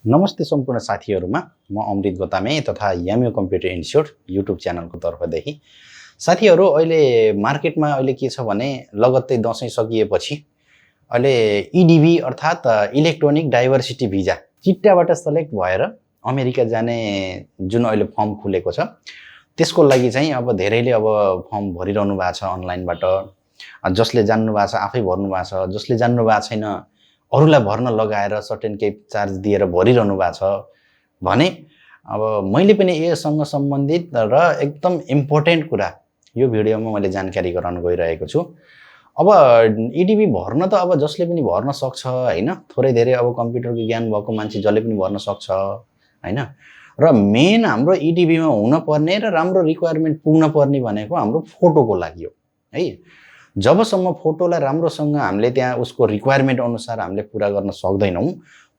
नमस्ते सम्पूर्ण साथीहरुमा म अमृत गोतामे तथा यामियो कम्प्युटर इन्स्टिट्युट युट्युब च्यानलको तर्फदेखि साथीहरु अहिले मार्केटमा अहिले के छ भने लगत्तै दशैं सकिएपछि अहिले EDV अर्थात इलेक्ट्रोनिक डाइभर्सिटी भिजा चिट्टाबाट सेलेक्ट भएर अमेरिका जाने जुन अहिले फर्म खुलेको छ त्यसको लागि चाहिँ अब धेरैले अब फर्म भरिरहनु भएको छ अनलाइनबाट जसले जान्नु भएको छ आफै भर्नु भएको छ जसले जान्नु भएको छैन अरूलाई भर्न लगाएर सर्टेन केही चार्ज दिएर भरिरहनु भएको छ भने अब मैले पनि यससँग सम्बन्धित र एकदम इम्पोर्टेन्ट कुरा यो भिडियोमा मैले जानकारी गराउन गइरहेको छु। अब EDV भर्न त अब जसले पनि भर्न सक्छ हैन, थोरै धेरै अब कम्प्युटरको ज्ञान भएको मान्छे जसले पनि भर्न सक्छ हैन। र मेन हाम्रो EDV मा हुन पर्ने र राम्रो रिक्वायरमेन्ट पुग्न पर्ने भनेको हाम्रो फोटोको लागि हो है। जबसम्म फोटोलाई राम्रोसँग हामीले त्यहाँ उसको रिक्वायरमेन्ट अनुसार हामीले पूरा गर्न सक्दैनौं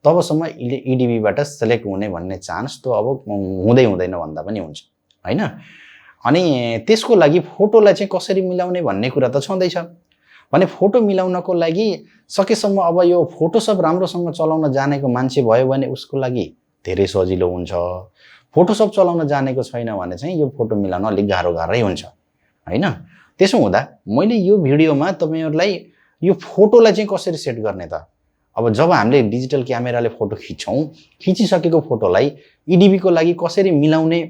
तबसम्म EDV बाट सेलेक्ट हुने भन्ने चान्स त अब हुँदैन भन्दा पनि हुन्छ हैन। अनि त्यसको लागि फोटोलाई चाहिँ कसरी मिलाउने भन्ने कुरा त छँदैछ भने फोटो मिलाउनको लागि सकेसम्म अब यो फोटोशप राम्रोसँग चलाउन जानेको मान्छे भयो भने उसको लागि धेरै सजिलो हुन्छ। फोटोशप चलाउन जानेको छैन भने चाहिँ यो फोटो मिलाउन अलि गाह्रै हुन्छ हैन। त्यसो हुँदा मैले यो भिडियोमा तपाईहरुलाई यो फोटोलाई चाहिँ कसरी सेट गर्ने त अब जब हामीले डिजिटल क्यामेराले फोटो खिच्छौं खिचिसकेको फोटोलाई EDV को लागि कसरी मिलाउने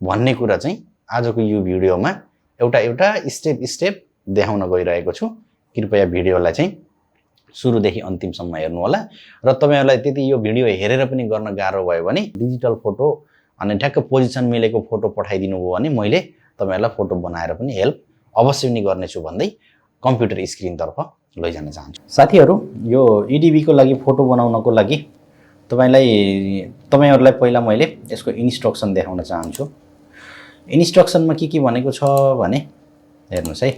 भन्ने कुरा चाहिँ आजको यो भिडियोमा एउटा स्टेप देखाउन गइरहेको छु। कृपया भिडियोलाई चाहिँ सुरुदेखि अन्तिमसम्म हेर्नु होला र तपाईहरुलाई त्यति यो भिडियो हेरेर पनि गर्न गाह्रो भयो भने डिजिटल फोटो अनि ठ्याक्क पोजिसन मिलेको फोटो पठाइदिनु भयो भने मैले तपाईहरुलाई फोटो बनाएर पनि हेल्प अवश्य नै गर्नेछु भन्दै कम्प्युटर स्क्रिन तर्फ लैजान चाहन्छु। साथीहरु यो EDV को लागि फोटो बनाउनको लागि तपाईहरुलाई पहिला मैले यसको इन्स्ट्रक्सन देखाउन चाहन्छु। इन्स्ट्रक्सनमा के भनेको छ भने हेर्नुस् है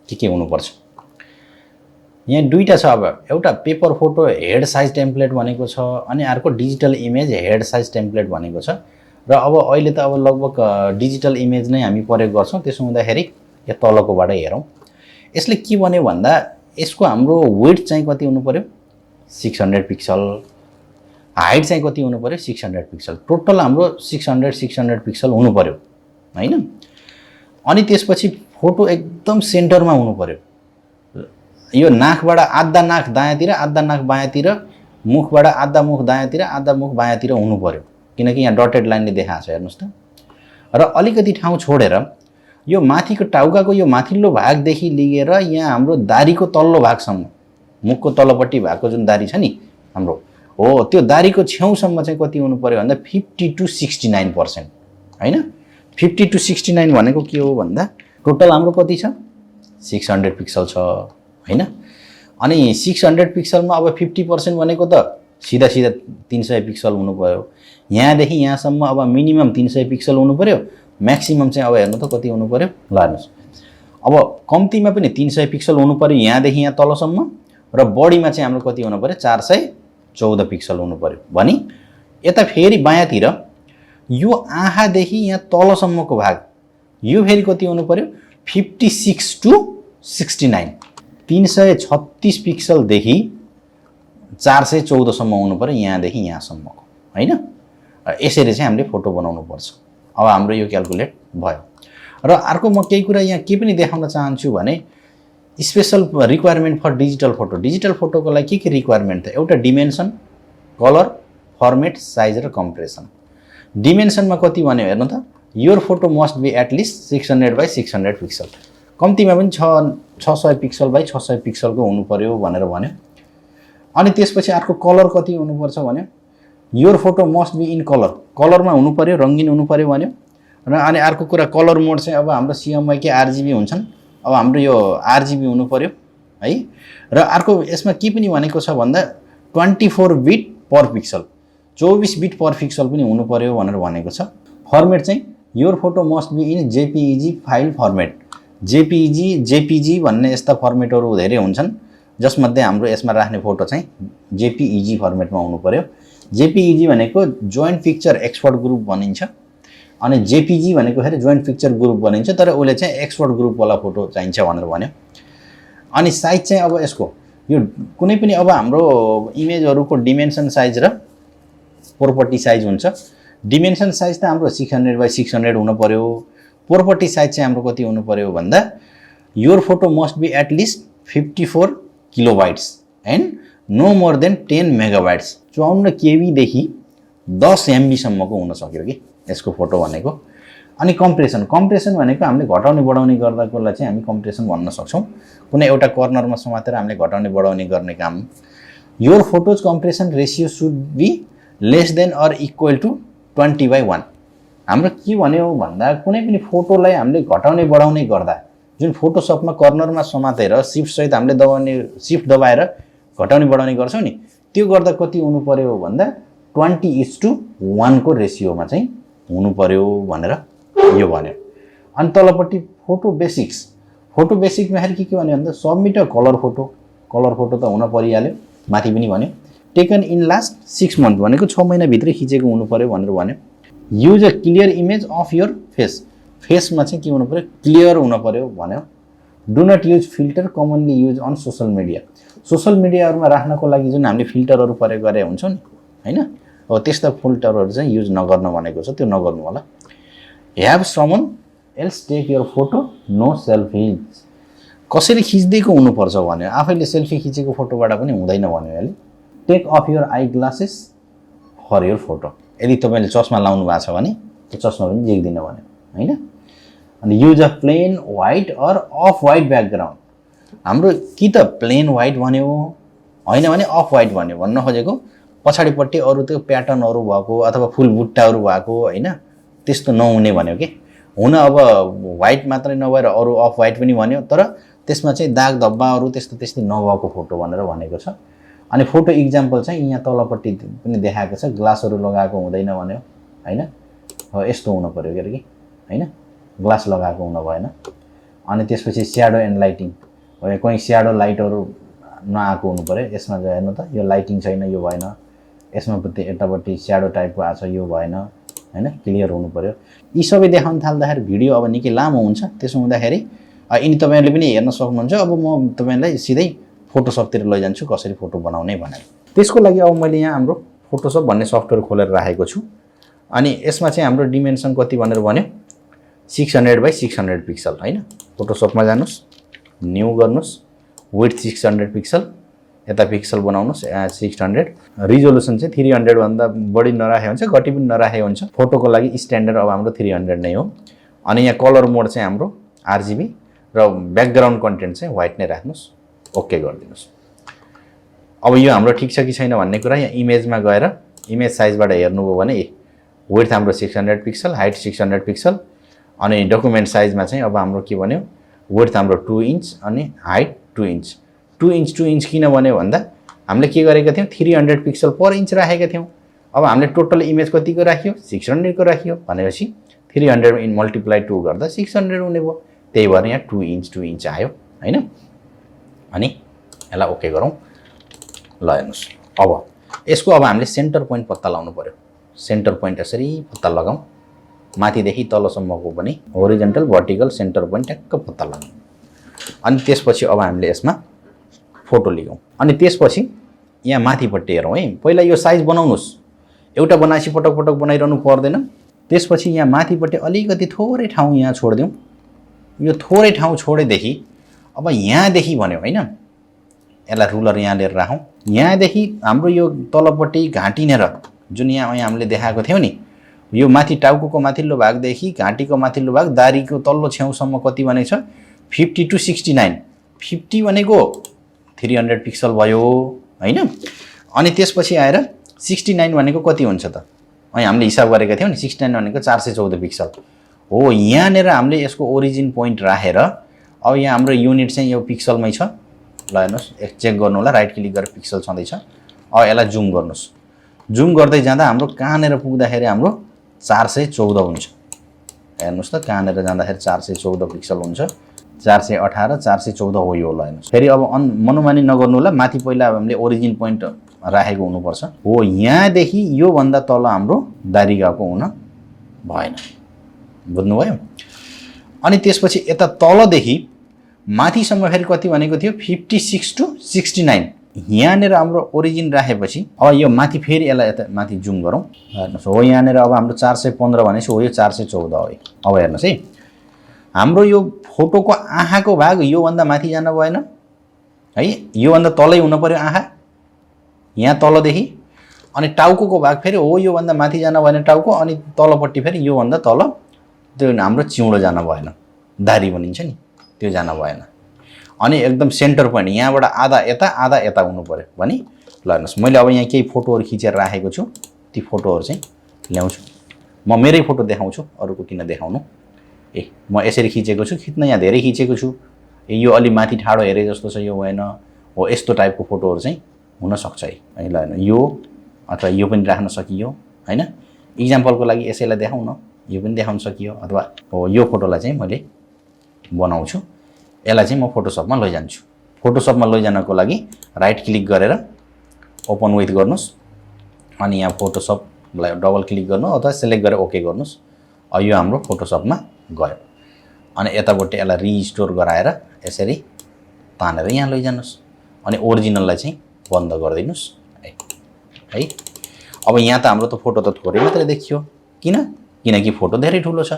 के हुनु पर्छ। यहाँ दुईटा छ। अब एउटा paper photo head size template भनेको छ अनि अर्को digital image head size template भनेको छ। र अब अहिले त अब लगभग डिजिटल इमेज नै हामी प्रयोग गर्छौं। त्यसो हुँदाखेरि या तलकोबाट हेरौं। यसले के भन्यो भन्दा यसको हाम्रो विड्थ चाहिँ कति हुनु पर्यो 600 पिक्सल, हाइट चाहिँ कति हुनु पर्यो 600 पिक्सल, टोटल हाम्रो 600 पिक्सल हुनु पर्यो हैन। अनि त्यसपछि फोटो एकदम सेन्टरमा हुनु पर्यो। यो नाकबाट आधा नाक दायाँतिर आधा नाक बायाँतिर, मुखबाट आधा मुख दायाँतिर आधा मुख बायाँतिर हुनु पर्यो किनकि यहाँ डटेड लाइनले देखाएको छ हेर्नुस् त। र अलिकति ठाउँ छोडेर यो माथिको टाउकाको यो माथिल्लो भागदेखि लिएर यहाँ हाम्रो दारीको तल्लो भागसम्म मुखको तल्लोपट्टि भएको जुन दारी छ नि हाम्रो हो त्यो दारीको छेउसम्म चाहिँ कति हुनु पर्यो भन्दा 50 to 69% हैन। 50 to 69 भनेको के हो भन्दा टोटल हाम्रो कति छ 600 पिक्सल छ हैन। अनि 600 पिक्सलमा अब 50% भनेको त सीधा 300 पिक्सल हुनु पर्यो। यहाँदेखि यहाँसम्म अब मिनिमम 300 पिक्सल हुनु पर्यो, म्याक्सिमम चाहिँ अब हेर्नु त कति हुनु पर्यो ल हेर्नुस्। अब कम्तीमा पनि 300 पिक्सल हुनु पर्यो यहाँदेखि यहाँ तलसम्म र बढीमा चाहिँ हाम्रो कति हुनु पर्यो 414 पिक्सल हुनु पर्यो। भनी यता फेरि बायाँतिर यो आँखादेखि यहाँ तलसम्मको भाग यो फेरि कति हुनु पर्यो 56 to 69 336 पिक्सल देखि 414 सम्म हुनु पर्यो यहाँदेखि यहाँसम्मको हैन। यसरी चाहिँ हामीले फोटो बनाउनु पर्छ। अब हाम्रो यो क्याल्कुलेट भयो। र अर्को म केही कुरा यहाँ के पनि देखाउन चाहन्छु भने special requirement for digital photo. Digital फोटोको लागि के रिक्वायरमेन्ट त एउटा डिमेन्सन, कलर, फर्मेट, साइज र कम्प्रेसन। डिमेन्सनमा कति भन्यो हेर्नु त your photo must be at least 600 by 600 pixel, कम्तीमा पनि 600 पिक्सल by 600 पिक्सलको हुनु पर्यो भनेर भन्यो। अनि त्यसपछि अर्को कलर कति हुनु पर्छ भन्यो your photo must be in colour, कलरमा हुनु पर्यो रंगीन हुनु पर्यो भन्यो। र अनि अर्को कुरा कलर मोड चाहिँ अब हाम्रो CMYK RGB हुन्छन्, अब हाम्रो यो RGB हुनु पर्यो है। र अर्को यसमा के पनि भनेको छ भन्दा 24 bit per pixel 24 bit per pixel पनि हुनु पर्यो भनेर भनेको छ। फर्मेट चाहिँ your photo must be in JPEG file format. JPG भन्ने यस्ता फर्मेटहरु धेरै हुन्छन् जसमध्ये हाम्रो यसमा राख्ने फोटो चाहिँ JPEG फर्मेटमा हुनु पर्यो। JPEG भनेको जोइन्ट पिक्चर एक्सपोर्ट ग्रुप भनिन्छ अनि JPG भनेको फेरि जोइन्ट पिक्चर ग्रुप भनिन्छ तर उले चाहिँ एक्सपोर्ट ग्रुप वाला फोटो चाहिन्छ भनेर भन्यो। अनि साइज चाहिँ अब यसको यो कुनै पनि अब हाम्रो इमेजहरुको डिमेन्सन साइज र प्रोपर्टी साइज हुन्छ। डिमेन्सन साइज त हाम्रो 600 बाई 600 हुनु पर्यो। प्रोपर्टी साइज चाहिँ हाम्रो कति हुनु पर्यो भन्दा your photo must be at least 54 kilobytes and no more than 10 megabytes. 54 KB देखि 10 MB सम्मको हुन सक्यो कि यसको फोटो भनेको। अनि कम्प्रेसन भनेको हामीले घटाउने बढाउने गर्दाकोलाई चाहिँ हामी कम्प्रेसन भन्न सक्छौँ। कुनै एउटा कर्नरमा समातेर हामीले घटाउने बढाउने गर्ने काम। Your photos compression ratio should be less than or equal to 20/1। हाम्रो के भन्यो भन्दा कुनै पनि फोटोलाई हामीले घटाउने बढाउने गर्दा जुन फोटोसपमा कर्नरमा समातेर शिफ्ट सहित हामीले शिफ्ट दबाएर घटाउने बढाउने गर्छौँ नि, त्यो गर्दा कति हुनु पर्यो भन्दा 20:1 को रेसियोमा चाहिँ हुनु पर्यो भनेर यो भन्यो। अनि तलपट्टि फोटो बेसिक्समा के भन्यो भन्दा सबमिट अ कलर फोटो त हुन परिहाल्यो, माथि पनि भन्यो। टेकन इन लास्ट 6 मन्थ भनेको 6 महिनाभित्रै खिचेको हुनु पर्यो भनेर भन्यो। Use a clear image of your फेसमा चाहिँ के हुनु पर्यो, क्लियर हुनु पर्यो भन्यो। Do not use filter commonly use on social मिडियाहरूमा राख्नको लागि जुन हामीले फिल्टरहरू प्रयोग गरे हुन्छौँ नि हैन, अब त्यस्ता फिल्टरहरू चाहिँ युज नगर्नु भनेको छ, त्यो नगर्नु होला। Have someone else take your photo, no selfies. कसैले खिच्दिएको हुनुपर्छ भन्यो, आफैले सेल्फी खिचेको फोटोबाट पनि हुँदैन भन्यो अहिले। Take off your eye glasses for your photo. यदि तपाईँले चस्मा लाउनु भएको छ भने त्यो चस्मा पनि देख्दिन भन्यो हैन। अनि use a plain white or off white background. हाम्रो कि त प्लेन व्हाइट भन्यो होइन भने अफ व्हाइट भन्यो। भन्न खोजेको पछाडिपट्टि अरू त्यो प्याटर्नहरू भएको अथवा फुल बुट्टाहरू भएको होइन, त्यस्तो नहुने भन्यो कि। हुन अब व्हाइट मात्रै नभएर अरू अफ व्हाइट पनि भन्यो, तर त्यसमा चाहिँ दाग धब्बाहरू त्यस्तै नभएको फोटो भनेर भनेको छ। अनि फोटो इक्जाम्पल चाहिँ यहाँ तलपट्टि पनि देखाएको छ, ग्लासहरू लगाएको हुँदैन भन्यो हैन। हो यस्तो हुनु पर्यो के हैन, ग्लास लगाएको हुन भएन। अनि त्यसपछि स्याडो एन्ड लाइटिङ, कहीँ स्याडो लाइटहरू नआएको हुनु पर्यो। यसमा हेर्नु त यो लाइटिङ छैन, यो भएन। यसमा यतापट्टि स्याडो टाइपको आएको छ, यो भएन हैन, क्लियर हुनु पर्यो। यी सबै देखाउन थाल्दाखेरि भिडियो अब निकै लामो हुन्छ। त्यसो हुँदाखेरि यिनी तपाईँहरूले पनि हेर्न सक्नुहुन्छ। अब म तपाईँलाई सिधै फोटोसपतिर लैजान्छु कसरी फोटो बनाउने भनेर। त्यसको लागि अब मैले यहाँ हाम्रो फोटोसप भन्ने सफ्टवेयर खोलेर राखेको छु। अनि यसमा चाहिँ हाम्रो डिमेन्सन कति भनेर भन्यो, 600 बाई 600 पिक्सल हैन। फोटोसपमा जानुहोस्, न्यू गर्नुहोस्, विड्थ 600 पिक्सल, यता पिक्सल बनाउनुहोस् 600। रिजोल्युसन चाहिँ 300 भन्दा बढी नराखे हुन्छ, घटी पनि नराखे हुन्छ। फोटोको लागि स्ट्यान्डर्ड अब हाम्रो 300 नै हो। अनि यहाँ कलर मोड चाहिँ हाम्रो RGB र ब्याकग्राउन्ड कन्टेन्ट चाहिँ व्हाइट नै राख्नुहोस्, ओके गरिदिनुहोस्। अब यो हाम्रो ठिक छ कि छैन भन्ने कुरा यहाँ इमेजमा गएर इमेज साइजबाट हेर्नुभयो भने विड्थ हाम्रो 600 पिक्सल, हाइट 600 पिक्सल। अनि डकुमेन्ट साइजमा चाहिँ अब हाम्रो के भन्यो, विड्थ हाम्रो 2 इन्च अनि हाइट 2 इन्च। 2 इन्च किन भन्यो भन्दा हामीले के गरेका थियौँ, 300 पिक्सल पर इन्च राखेका थियौँ। अब हामीले टोटल इमेज कतिको राख्यो, 600 को राख्यो भनेपछि 300 इन मल्टिप्लाई 2 गर्दा 600 हुने भयो। त्यही भएर यहाँ 2 इन्च आयो हैन। अनि यसलाई ओके गरौँ। ल हेर्नुहोस्, अब यसको अब हामीले सेन्टर पोइन्ट पत्ता लगाउनु पर्यो। सेन्टर पोइन्ट यसरी पत्ता लगाउँ, माथिदेखि तलसम्मको पनि होरिजेन्टल भर्टिकल सेन्टर पोइन्ट ट्याक्क पत्ता लगाउँ। अनि त्यसपछि अब हामीले यसमा फोटो लिगौँ। अनि त्यसपछि यहाँ माथिपट्टि हेरौँ है। पहिला यो साइज बनाउनुहोस्, एउटा बनाएपछि पटक पटक बनाइरहनु पर्दैन। त्यसपछि यहाँ माथिपट्टि अलिकति थोरै ठाउँ यहाँ छोडिदिउँ। यो थोरै ठाउँ छोडेदेखि अब यहाँदेखि भन्यो हैन, यसलाई रुलर यहाँ लिएर राखौँ। यहाँदेखि हाम्रो यो तलपट्टि घाँटिनेर जुन यहाँ हामीले देखाएको थियौँ नि, यो माथि टाउकोको माथिल्लो भागदेखि घाँटीको माथिल्लो भाग दारीको तल्लो छेउसम्म कति भनेको छ, 50 to 69। 50 भनेको 300 पिक्सल भयो हैन। अनि त्यसपछि आएर 69 भनेको कति हुन्छ त, अनि हामीले हिसाब गरेका थियौँ नि, 69 भनेको 414 पिक्सल हो। यहाँनिर हामीले यसको ओरिजिन पोइन्ट राखेर अब यहाँ हाम्रो युनिट चाहिँ यो पिक्सलमै छ। ल हेर्नुहोस्, चेक गर्नु होला, राइट क्लिक गरेर पिक्सल छँदैछ। अब यसलाई जुम गर्नुहोस्। जुम गर्दै जाँदा हाम्रो कहाँनिर पुग्दाखेरि हाम्रो 414 हुन्छ। हेर्नुहोस् त, कहाँनिर जाँदाखेरि 414 पिक्सल हुन्छ। 418, 414 हो यो। ल हेर्नुहोस्, फेरि अब मनोमानी नगर्नु होला, माथि पहिला हामीले ओरिजिन पोइन्ट राखेको हुनुपर्छ। हो यहाँदेखि योभन्दा तल हाम्रो दारी गएको हुन भएन, बुझ्नुभयो। अनि त्यसपछि यता तलदेखि माथिसम्म फेरि कति भनेको थियो, 56 to 69। यहाँनिर हाम्रो ओरिजिन राखेपछि अब यो माथि फेरि यसलाई यता माथि जुम गरौँ। हेर्नुहोस् हो यहाँनिर अब हाम्रो 415 भनेपछि हो यो 414 हो। अब हेर्नुहोस् है हाम्रो यो फोटोको आँखाको भाग योभन्दा माथि जान भएन है, योभन्दा तलै हुनु पर्यो आँखा यहाँ तलदेखि, अनि टाउको भाग फेरि हो योभन्दा माथि जान भएन टाउको, अनि तलपट्टि फेरि योभन्दा तल त्यो हाम्रो चिउँडो जान भएन, दारी भनिन्छ नि त्यो जान भएन। अनि एकदम सेन्टर पोइन्ट यहाँबाट आधा यता हुनु पर्यो भने ल हेर्नुहोस् मैले अब यहाँ केही फोटोहरू खिचेर राखेको छु, ती फोटोहरू चाहिँ ल्याउँछु। म मेरै फोटो देखाउँछु, अरूको किन देखाउनु। म यसरी खिचेको छु, खिच्न यहाँ धेरै खिचेको छु, यो अलि माथि ठाडो हेरे जस्तो छ, यो भएन हो, यस्तो टाइपको फोटोहरू चाहिँ हुनसक्छ है। ल हेर्नु यो अथवा यो पनि राख्न सकियो होइन। इक्जाम्पलको लागि यसैलाई देखाउँ न, यो पनि देखाउन सकियो, अथवा हो यो फोटोलाई चाहिँ मैले बनाउँछु, यसलाई चाहिँ म फोटोसपमा लैजान्छु। फोटोसपमा लैजानको लागि राइट क्लिक गरेर ओपन विथ गर्नुहोस्, अनि यहाँ फोटोसपलाई डबल क्लिक गर्नु अथवा सेलेक्ट गरेर ओके गर्नुहोस्। यो हाम्रो फोटोसपमा गयो। अनि यतापट्टि यसलाई रिस्टोर गराएर यसरी तानेर यहाँ लैजानुहोस्, अनि ओरिजिनललाई चाहिँ बन्द गरिदिनुहोस् है। अब यहाँ त हाम्रो त फोटो त थोरै मात्रै देखियो, किनकि फोटो धेरै ठुलो छ।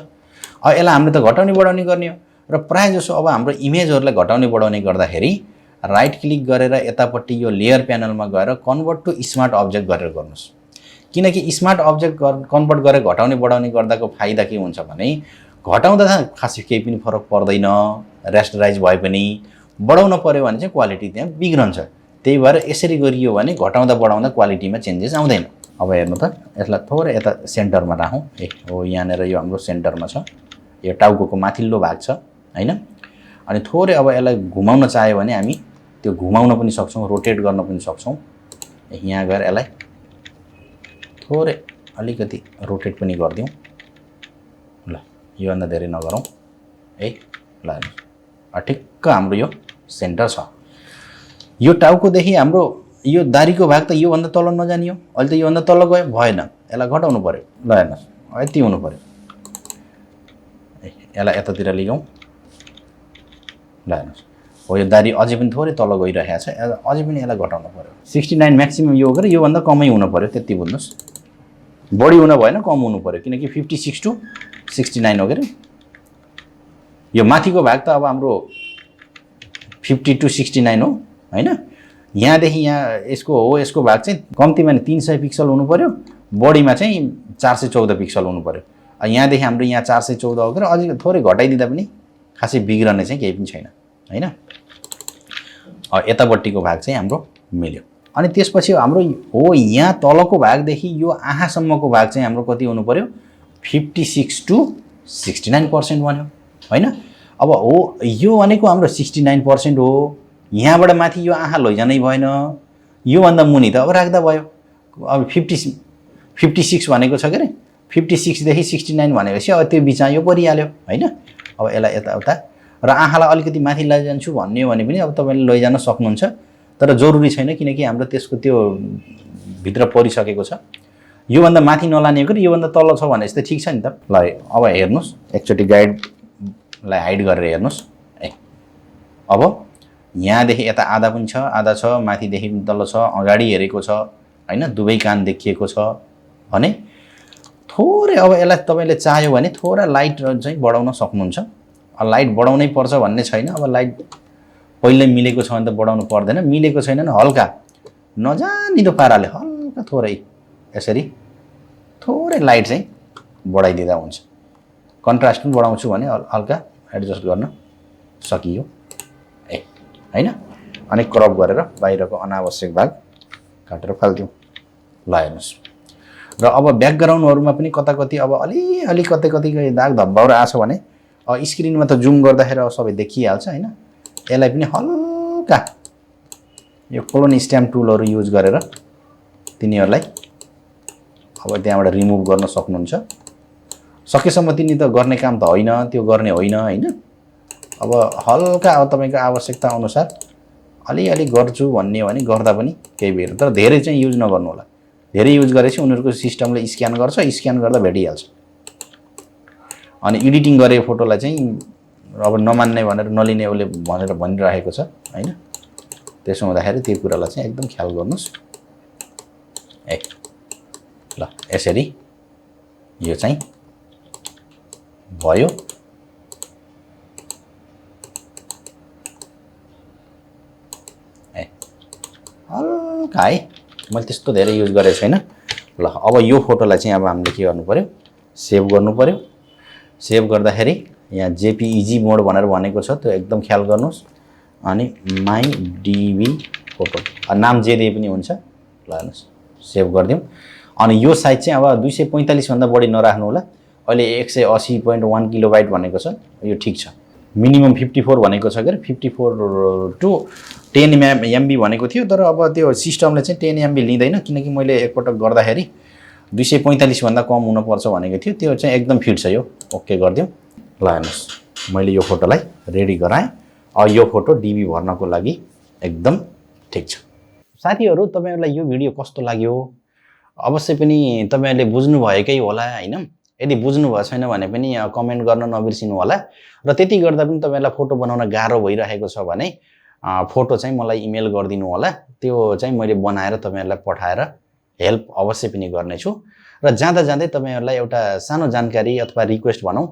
अब यसलाई हामीले त घटाउने बढाउने गर्ने हो, र प्रायः जसो अब हाम्रो इमेजहरूलाई घटाउने बढाउने गर्दाखेरि राइट क्लिक गरेर यतापट्टि यो लेयर प्यानलमा गएर कन्भर्ट टु स्मार्ट अब्जेक्ट गरेर गर्नुहोस्। किनकि स्मार्ट अब्जेक्ट कन्भर्ट गरेर घटाउने बढाउने गर्दाको फाइदा के हुन्छ भने घटाउँदा खासै केही पनि फरक पर्दैन, रेस्टराइज भए पनि, बढाउन पर्यो भने चाहिँ क्वालिटी त्यहाँ बिग्रन्छ। त्यही भएर यसरी गरियो भने घटाउँदा बढाउँदा क्वालिटीमा चेन्जेस आउँदैन। अब हेर्नु त यसलाई थोरै यता सेन्टरमा राखौँ। हो यहाँनिर यो हाम्रो सेन्टरमा छ, यो टाउकोको माथिल्लो भाग छ हैन। अनि थोरै अब यसलाई घुमाउन चाह्यो भने हामी त्यो घुमाउन पनि सक्छौँ, रोटेट गर्न पनि सक्छौँ। यहाँ गएर यसलाई थोरै अलिकति रोटेट पनि गरिदिउँ। ल योभन्दा धेरै नगरौँ है। ल ठिक्क हाम्रो यो सेन्टर छ। यो टाउकोदेखि हाम्रो यो दारीको भाग त योभन्दा तल नजानियो, अहिले त योभन्दा तल गयो, भएन, यसलाई घटाउनु पर्यो। ल हेर्नुहोस् यति हुनु पर्यो, यसलाई यतातिर लियौँ। ल हेर्नुहोस् हो यो दारी अझै पनि थोरै तल गइरहेको छ, अझै पनि यसलाई घटाउनु पर्यो। 69 म्याक्सिमम यो गरेर योभन्दा कमै हुनु पर्यो, त्यति बुझ्नुहोस्। बढी हुन भएन, कम हुनु पर्यो, किनकि 56 टु 69 हो के अरे। यो माथिको भाग त अब हाम्रो 50 टु 69 हो हैन। यहाँदेखि यहाँ यसको भाग चाहिँ कम्तीमा 300 पिक्सल हुनु पर्यो, बढीमा चाहिँ 414 पिक्सल हुनु पर्यो। यहाँदेखि हाम्रो यहाँ 414 हो के अझै थोरै घटाइदिँदा पनि खासै बिग्रने चाहिँ केही पनि छैन हैन। यतापट्टिको भाग चाहिँ हाम्रो मिल्यो। अनि त्यसपछि हाम्रो हो यहाँ तलको भागदेखि यो आँखासम्मको भाग चाहिँ हाम्रो कति हुनु पर्यो, 56 टु 69% भन्यो हैन। अब हो यो भनेको हाम्रो 69% हो, यहाँबाट माथि यो आँखा लैजानै भएन, योभन्दा मुनि त अब राख्दा भयो। अब 56 भनेको छ के अरे, 56 देखि 69 भनेपछि अब त्यो बिचमा यो परिहाल्यो हैन। अब यसलाई यताउता र आँखालाई अलिकति माथि लैजान्छु भन्ने हो भने पनि अब तपाईँले लैजान सक्नुहुन्छ, तर जरुरी छैन, किनकि हाम्रो त्यसको त्यो भित्र परिसकेको छ। योभन्दा माथि नलाने हो कि योभन्दा तल छ भनेपछि त ठिक छ नि त। ल अब हेर्नुहोस् एकचोटि गाइडलाई हाइड गरेर हेर्नुहोस् है। अब यहाँदेखि यता आधा पनि छ, आधा छ, माथिदेखि तल छ, अगाडि हेरेको छ हैन, दुवै कान देखिएको छ भने थोरै अब यसलाई तपाईँले चाह्यो भने थोड़ा लाइट चाहिँ बढाउन सक्नुहुन्छ। लाइट बढाउनै पर्छ भन्ने छैन। अब लाइट पहिल्यै मिलेको छ भने त बढाउनु पर्दैन, मिलेको छैन भने हल्का नजानिदो पाराले हल्का थोरै यसरी थोरै लाइट चाहिँ बढाइदिँदा हुन्छ। कन्ट्रास्ट पनि बढाउँछु भने हल्का एडजस्ट गर्न सकियो हैन। अनि क्रप गरेर बाहिरको अनावश्यक भाग काटेर फाल्दिउँ। ल हेर्नुहोस् र अब ब्याकग्राउन्डहरुमा पनि कता-कति अब अलि कतै-कतै दाग धब्बाउरा आछ भने स्क्रिनमा त जुम गर्दाखेरि अब सबै देखिहाल्छ हैन। यसलाई पनि हल्का यो क्लोन स्ट्याम्प टुलहरु युज गरेर तिनीहरुलाई अब त्यहाँबाट रिमुभ गर्न सक्नुहुन्छ। सकेसम्म तिनी त गर्ने काम त होइन, त्यो गर्ने होइन हैन। अब हल्का अब तपाईको आवश्यकता अनुसार अलि गर्छु भन्ने हो भने गर्दा पनि केही भएन, तर धेरै चाहिँ युज नगर्नु होला। धेरै युज गरेपछि उनीहरुको सिस्टमले स्क्यान गर्छ, स्क्यान गर्दा भेटिहाल्छ। अनि एडिटिङ गरेको फोटोलाई चाहिँ अब नमान्ने भनेर नलिने उसले भनेर भनिरहेको छ हैन। त्यसो हुँदाखेरि त्यो कुरालाई चाहिँ एकदम ख्याल गर्नुस्। ल यसरी यो चाहिँ भयो। हल्का है, मैले त्यस्तो धेरै युज गरेको छैन। ल अब यो फोटोलाई चाहिँ अब हामीले के गर्नु पर्यो, सेभ गर्नु पर्यो। सेभ गर्दाखेरि यहाँ जेपीईजी मोड भनेर भनेको छ, त्यो एकदम ख्याल गर्नुहोस्। अनि माई डिबी फोटो नाम जे दिए पनि हुन्छ। ल हेर्नुहोस् सेभ गरिदिउँ। अनि यो साइज चाहिँ अब 245 भन्दा बढी नराख्नु होला। अहिले 180.1 किलोबाइट भनेको छ, यो ठिक छ। मिनिमम 54 भनेको छ के अरे, 54 टु 10 MB भनेको थियो, तर अब त्यो सिस्टमले चाहिँ 10 MB लिँदैन, किनकि मैले एकपटक गर्दाखेरि 245 भन्दा कम हुनुपर्छ भनेको थियो। त्यो चाहिँ एकदम फिट छ यो। ओके गरिदिउँ। ल हेर्नुहोस् मैले यो फोटोलाई रेडी गराएँ। अब यो फोटो डिबी भर्नको लागि एकदम ठिक छ। साथीहरू तपाईहरुलाई यो भिडियो कस्तो लाग्यो अवश्य पनि तपाईहरुले बुझ्नुभएकै होला हैन। यदि बुझ्नुभएको छैन भने पनि कमेन्ट गर्न नबिर्सिनु होला। र त्यति गर्दा पनि तपाईहरुलाई फोटो बनाउन गाह्रो भइरहेको छ भने फोटो चाहिँ मलाई इमेल गरिदिनु होला। त्यो चाहिँ मैले बनाएर तपाईहरुलाई पठाएर हेल्प अवश्य पनि गर्नेछु। र जाँदा जाँदै तपाईहरुलाई एउटा सानो जानकारी अथवा रिक्वेस्ट भनौं,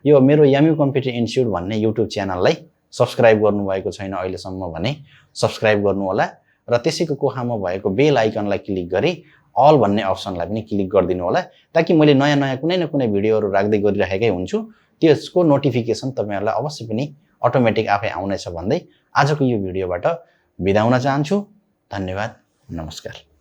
यो मेरो यामी कम्प्युटर इन्स्टिट्युट भन्ने युट्युब च्यानललाई सब्स्क्राइब गर्नुभएको छैन अहिलेसम्म भने सब्स्क्राइब गर्नु होला। र त्यसैको कोखामा भएको बेल आइकनलाई क्लिक गरी अल भन्ने अप्सनलाई पनि क्लिक गरिदिनु होला, ताकि मैले नयाँ नयाँ कुनै न कुनै भिडियोहरु राख्दै गरिरहेकै हुन्छु। त्यसको नोटिफिकेसन तपाईहरुलाई अवश्य पनि अटोमेटिक आफै आउनेछ भन्दै आजको यो भिडियोबाट बिदा हुन चाहन्छु। धन्यवाद, नमस्कार।